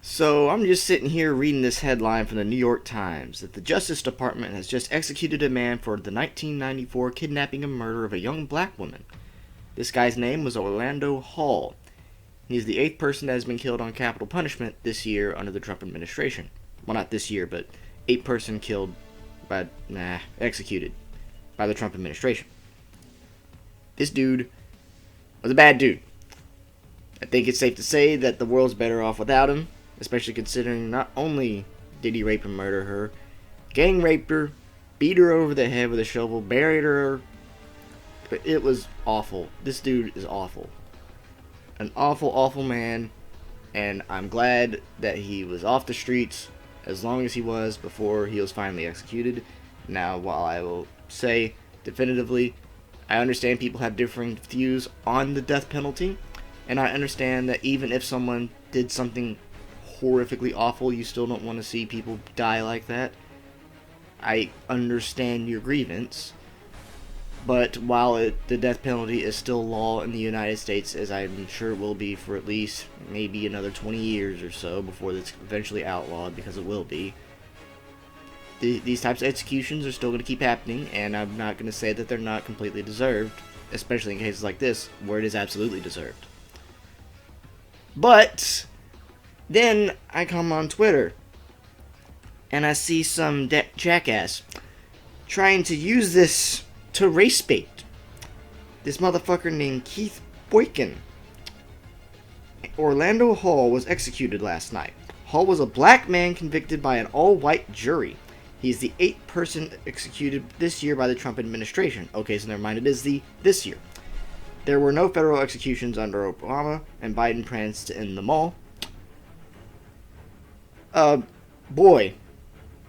So I'm just sitting here reading this headline from the New York Times that the Justice Department has just executed a man for the 1994 kidnapping and murder of a young black woman. This guy's name was Orlando Hall. He's the 8th person that has been killed on capital punishment this year under the Trump administration. Well, not this year, but 8 person killed executed by the Trump administration. This dude was a bad dude. I think it's safe to say that the world's better off without him, especially considering not only did he rape and murder her, gang raped her, beat her over the head with a shovel, buried her. But it was awful. This dude is awful. An awful, awful man, and I'm glad that he was off the streets as long as he was before he was finally executed. Now, while I will say definitively, I understand people have differing views on the death penalty, and I understand that even if someone did something horrifically awful, you still don't want to see people die like that. I understand your grievance, but while the death penalty is still law in the United States, as I'm sure it will be for at least maybe another 20 years or so before it's eventually outlawed, because it will be, these types of executions are still going to keep happening, and I'm not going to say that they're not completely deserved, especially in cases like this where it is absolutely deserved. But then I come on Twitter and I see some jackass trying to use this to racebait. This motherfucker named Keith Boykin. Orlando Hall was executed last night. Hall was a black man convicted by an all-white jury. He's the 8th person executed this year by the Trump administration. Okay, so never mind, it is this year. There were no federal executions under Obama, and Biden plans to end them all. Boy,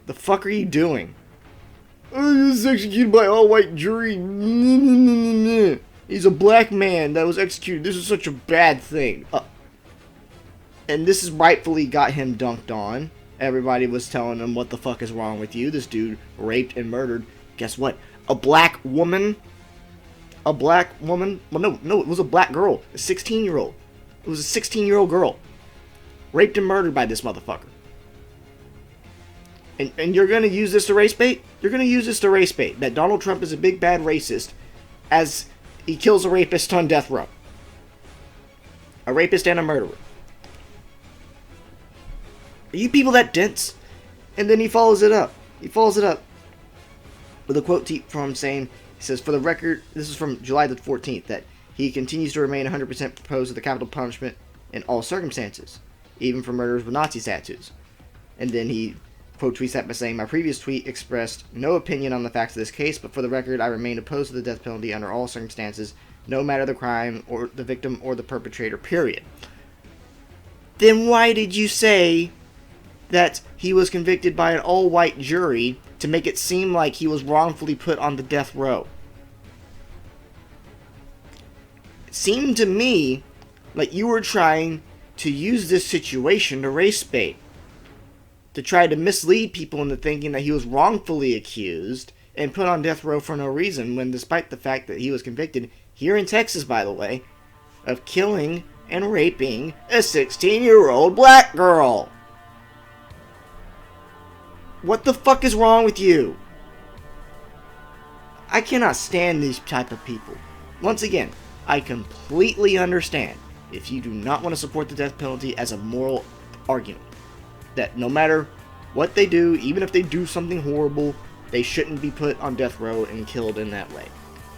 the fuck are you doing? Oh, he was executed by all-white jury. He's a black man that was executed. This is such a bad thing. And this has rightfully got him dunked on. Everybody was telling him, what the fuck is wrong with you? This dude raped and murdered, guess what? A black woman? A black woman? Well, no, it was a black girl. A 16-year-old. It was a 16-year-old girl. Raped and murdered by this motherfucker. And you're going to use this to race bait? You're going to use this to race bait. That Donald Trump is a big bad racist as he kills a rapist on death row. A rapist and a murderer. Are you people that dense? And then he follows it up. He follows it up with a quote from saying, he says, for the record, this is from July the 14th, that he continues to remain 100% opposed to the capital punishment in all circumstances, even for murderers with Nazi tattoos. And then he quote tweets that by saying, my previous tweet expressed no opinion on the facts of this case, but for the record, I remain opposed to the death penalty under all circumstances, no matter the crime or the victim or the perpetrator, period. Then why did you say that he was convicted by an all-white jury to make it seem like he was wrongfully put on the death row? It seemed to me like you were trying to use this situation to race bait, to try to mislead people into thinking that he was wrongfully accused and put on death row for no reason, when despite the fact that he was convicted, here in Texas by the way, of killing and raping a 16-year-old black girl. What the fuck is wrong with you? I cannot stand these type of people. Once again, I completely understand if you do not want to support the death penalty as a moral argument, that no matter what they do, even if they do something horrible, they shouldn't be put on death row and killed in that way.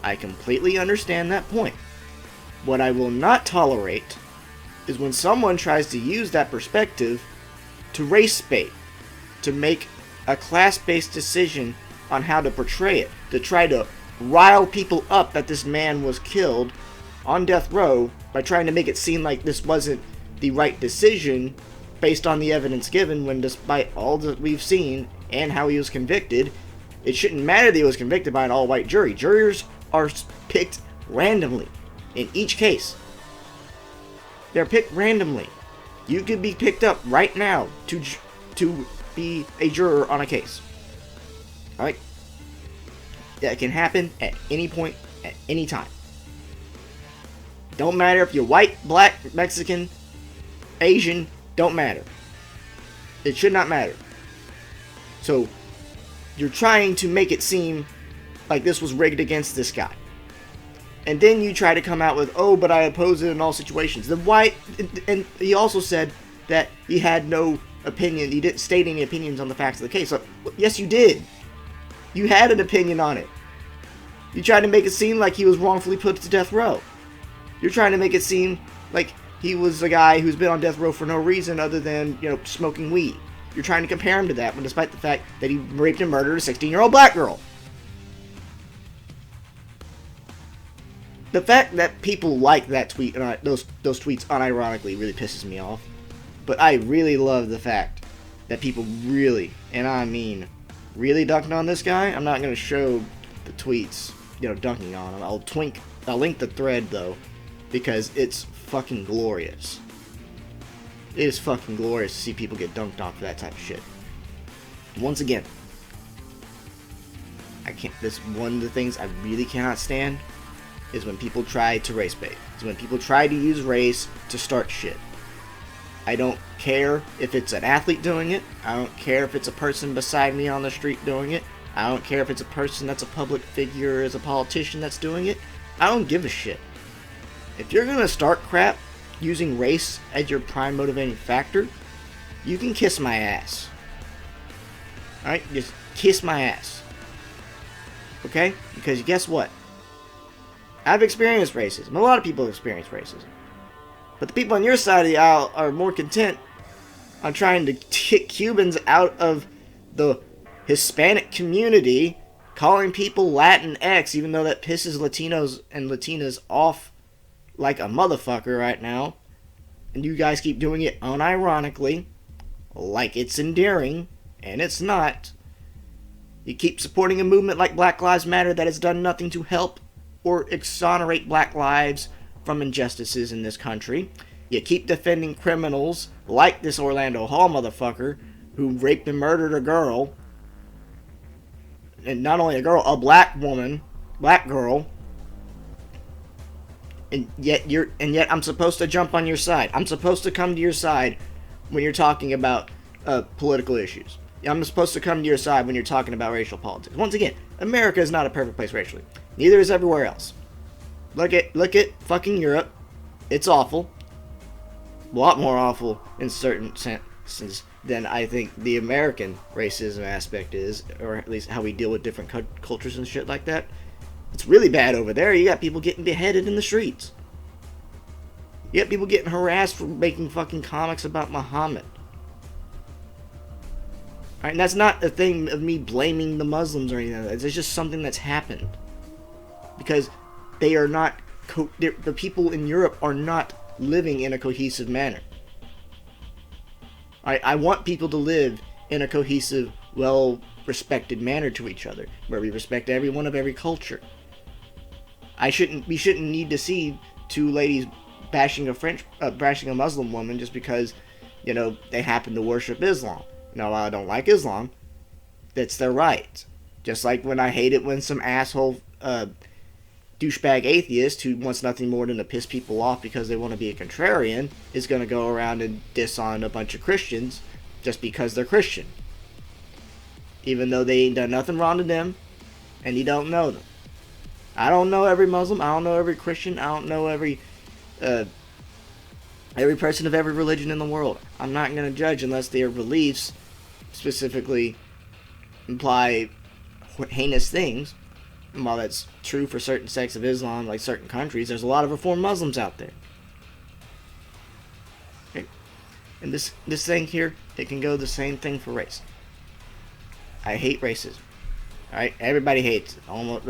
I completely understand that point. What I will not tolerate is when someone tries to use that perspective to race bait, to make a class-based decision on how to portray it, to try to rile people up that this man was killed on death row by trying to make it seem like this wasn't the right decision based on the evidence given, when despite all that we've seen and how he was convicted, it shouldn't matter that he was convicted by an all-white jury. Jurors are picked randomly in each case. They're picked randomly. You could be picked up right now to be a juror on a case. Alright? That can happen at any point, at any time. Don't matter if you're white, black, Mexican, Asian, don't matter. It should not matter. So, you're trying to make it seem like this was rigged against this guy. And then you try to come out with, oh, but I oppose it in all situations. Then why? And he also said that he had no opinion. He didn't state any opinions on the facts of the case. So, yes, you did. You had an opinion on it. You tried to make it seem like he was wrongfully put to death row. You're trying to make it seem like he was a guy who's been on death row for no reason other than, smoking weed. You're trying to compare him to that, when despite the fact that he raped and murdered a 16-year-old black girl. The fact that people like that tweet, those tweets unironically, really pisses me off. But I really love the fact that people really, and I mean really, dunked on this guy. I'm not going to show the tweets, dunking on him. I'll link the thread, though, because it's fucking glorious. It is fucking glorious to see people get dunked on for that type of shit. Once again, one of the things I really cannot stand is when people try to race bait. It's when people try to use race to start shit. I don't care if it's an athlete doing it. I don't care if it's a person beside me on the street doing it. I don't care if it's a person that's a public figure, as a politician that's doing it. I don't give a shit. If you're gonna start crap using race as your prime motivating factor, you can kiss my ass. Alright? Just kiss my ass. Okay? Because guess what? I've experienced racism. A lot of people have experienced racism. But the people on your side of the aisle are more content on trying to kick Cubans out of the Hispanic community, calling people Latinx, even though that pisses Latinos and Latinas off like a motherfucker right now. And you guys keep doing it unironically, like it's endearing, and it's not. You keep supporting a movement like Black Lives Matter that has done nothing to help or exonerate black lives from injustices in this country. You keep defending criminals like this Orlando Hall motherfucker who raped and murdered a girl. And not only a girl, a black girl. And yet I'm supposed to jump on your side. I'm supposed to come to your side when you're talking about political issues. I'm supposed to come to your side when you're talking about racial politics. Once again, America is not a perfect place racially. Neither is everywhere else. Look at fucking Europe. It's awful. A lot more awful in certain senses than I think the American racism aspect is, or at least how we deal with different cultures and shit like that. It's really bad over there. You got people getting beheaded in the streets. You got people getting harassed for making fucking comics about Muhammad. Alright, and that's not a thing of me blaming the Muslims or anything like that. It's just something that's happened. Because they are not, the people in Europe are not living in a cohesive manner. I want people to live in a cohesive, well-respected manner to each other, where we respect everyone of every culture. We shouldn't need to see two ladies bashing a Muslim woman just because, they happen to worship Islam. No, I don't like Islam. That's their right. Just like when I hate it when some asshole douchebag atheist who wants nothing more than to piss people off because they want to be a contrarian is going to go around and diss on a bunch of Christians just because they're Christian. Even though they ain't done nothing wrong to them and you don't know them. I don't know every Muslim. I don't know every Christian. I don't know every person of every religion in the world. I'm not going to judge unless their beliefs specifically imply heinous things. And while that's true for certain sects of Islam, like certain countries, there's a lot of Reformed Muslims out there. Okay? And this thing here, it can go the same thing for race. I hate racism. Alright? Everybody hates it. Almost,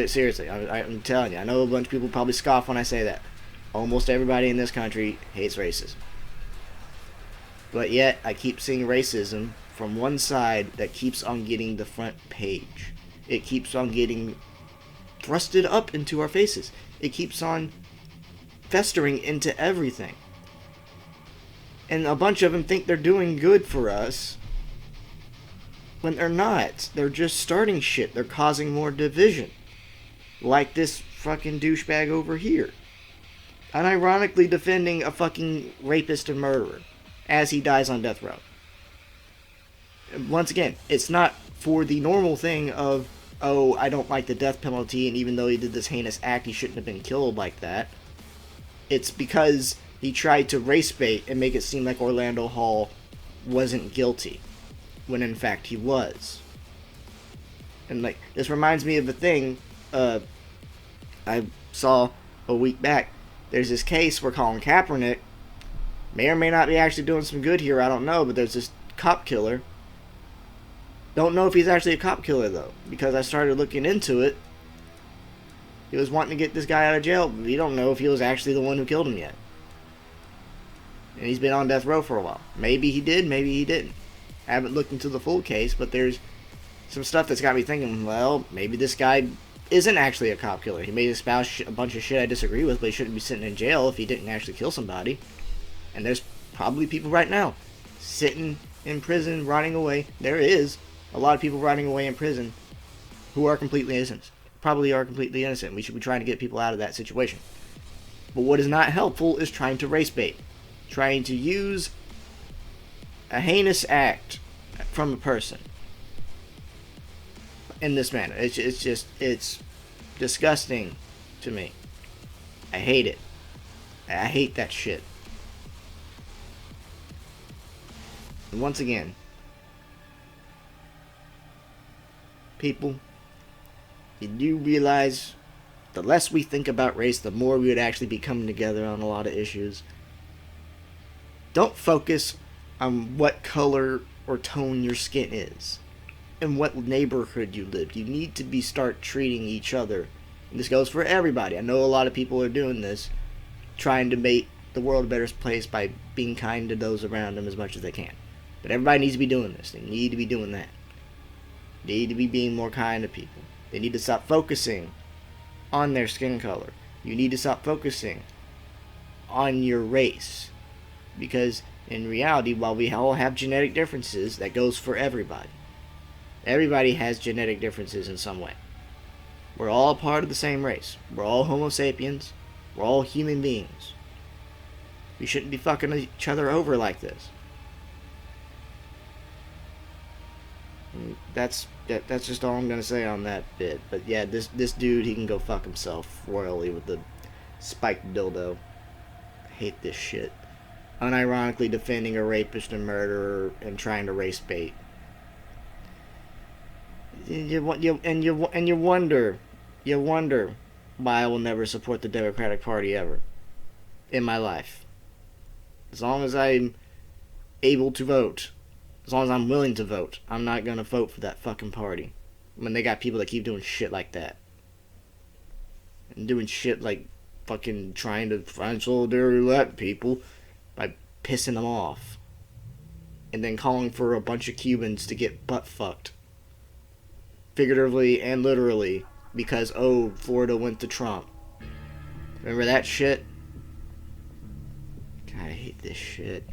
seriously, I'm telling you. I know a bunch of people probably scoff when I say that. Almost everybody in this country hates racism. But yet, I keep seeing racism from one side that keeps on getting the front page. It keeps on getting thrusted up into our faces. It keeps on festering into everything. And a bunch of them think they're doing good for us when they're not. They're just starting shit. They're causing more division. Like this fucking douchebag over here. Unironically defending a fucking rapist and murderer as he dies on death row. Once again, it's not for the normal thing of, oh, I don't like the death penalty, and even though he did this heinous act, he shouldn't have been killed like that. It's because he tried to race bait and make it seem like Orlando Hall wasn't guilty, when in fact he was. And like, this reminds me of a thing I saw a week back. There's this case where Colin Kaepernick may or may not be actually doing some good here, I don't know, but there's this cop killer. Don't know if he's actually a cop killer though, because I started looking into it. He was wanting to get this guy out of jail, but we don't know if he was actually the one who killed him yet. And he's been on death row for a while. Maybe he did, maybe he didn't. I haven't looked into the full case, but there's some stuff that's got me thinking, well, maybe this guy isn't actually a cop killer. He may espouse a bunch of shit I disagree with, but he shouldn't be sitting in jail if he didn't actually kill somebody. And there's probably people right now sitting in prison, rotting away. There is a lot of people rotting away in prison who are completely innocent. Probably are completely innocent. We should be trying to get people out of that situation. But what is not helpful is trying to race bait. Trying to use a heinous act from a person in this manner. It's disgusting to me. I hate it. I hate that shit. And once again, people, you do realize the less we think about race, the more we would actually be coming together on a lot of issues. Don't focus on what color or tone your skin is and what neighborhood you live. You need to start treating each other. And this goes for everybody. I know a lot of people are doing this, trying to make the world a better place by being kind to those around them as much as they can. But everybody needs to be doing this. They need to be doing that. They need to be being more kind to people. They need to stop focusing on their skin color. You need to stop focusing on your race. Because in reality, while we all have genetic differences, that goes for everybody. Everybody has genetic differences in some way. We're all part of the same race. We're all Homo sapiens. We're all human beings. We shouldn't be fucking each other over like this. And that's just all I'm gonna say on that bit. But yeah, this dude, he can go fuck himself royally with the spiked dildo. I hate this shit. Unironically defending a rapist and murderer and trying to race bait. You wonder why I will never support the Democratic Party ever in my life. As long as I'm able to vote, as long as I'm willing to vote, I'm not gonna vote for that fucking party. When they got people that keep doing shit like that. And doing shit like fucking trying to find solidarity with people by pissing them off. And then calling for a bunch of Cubans to get butt fucked. Figuratively and literally. Because, oh, Florida went to Trump. Remember that shit? God, I hate this shit.